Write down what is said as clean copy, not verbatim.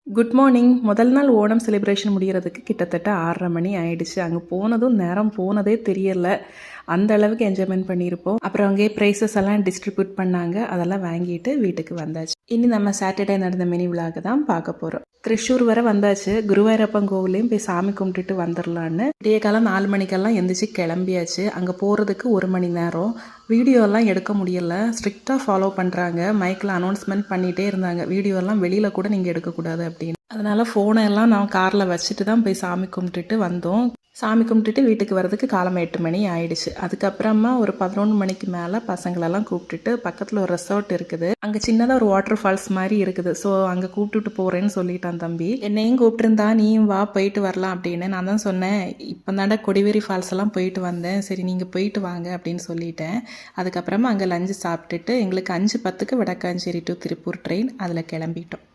Good morning. முதல் நாள் Onam celebration முடிகிறதுக்கு கிட்டத்தட்ட 6:30 மணி ஆயிடுச்சு. அங்கே போனதும் நேரம் போனதே தெரியல. அந்த அளவுக்கு என்ஜாய்மெண்ட் பண்ணியிருப்போம். அப்புறம் அங்கேயே ப்ரைஸஸ் எல்லாம் டிஸ்ட்ரிபியூட் பண்ணாங்க. அதெல்லாம் வாங்கிட்டு வீட்டுக்கு வந்தாச்சு. இனி நம்ம சாட்டர்டே நடந்த மினி விலாக் தான் பார்க்க போகிறோம். திருச்சூர் வரை வந்தாச்சு. குருவாயூரப்பன் கோவிலையும் போய் சாமி கும்பிட்டுட்டு வந்துடலான்னு விடிய காலம் 4 மணிக்கெல்லாம் எந்திரிச்சு கிளம்பியாச்சு. அங்கே போகிறதுக்கு 1 மணி நேரம். வீடியோலாம் எடுக்க முடியல. ஸ்ட்ரிக்டாக ஃபாலோ பண்ணுறாங்க. மைக்கில் அனௌன்ஸ்மெண்ட் பண்ணிகிட்டே இருந்தாங்க, வீடியோலாம் வெளியில் கூட நீங்கள் எடுக்கக்கூடாது அப்படின்னு. அதனால் ஃபோனை எல்லாம் நான் காரில் வச்சுட்டு தான் போய் சாமி கும்பிட்டுட்டு வந்தோம். சாமி கும்பிட்டுட்டு வீட்டுக்கு வரதுக்கு காலம் 8 மணி ஆயிடுச்சு. அதுக்கப்புறமா ஒரு 11 மணிக்கு மேலே பசங்களெல்லாம் கூப்பிட்டுட்டு பக்கத்தில் ஒரு ரெசார்ட் இருக்குது. அங்கே சின்னதாக ஒரு வாட்டர் ஃபால்ஸ் மாதிரி இருக்குது. ஸோ அங்கே கூப்பிட்டுட்டு போகிறேன்னு சொல்லிட்டான் தம்பி. என்னையும் கூப்பிட்டுருந்தா நீயும் வா போயிட்டு வரலாம் அப்படின்னு. நான் தான் சொன்னேன், இப்போ தாண்டா கொடிவேரி ஃபால்ஸ் எல்லாம் போயிட்டு வந்தேன், சரி நீங்கள் போயிட்டு வாங்க அப்படின்னு சொல்லிட்டேன். அதுக்கப்புறமா அங்கே லஞ்சு சாப்பிட்டுட்டு எங்களுக்கு 5:10க்கு வடக்காஞ்சேரி டு திருப்பூர் ட்ரெயின், அதில் கிளம்பிட்டோம்.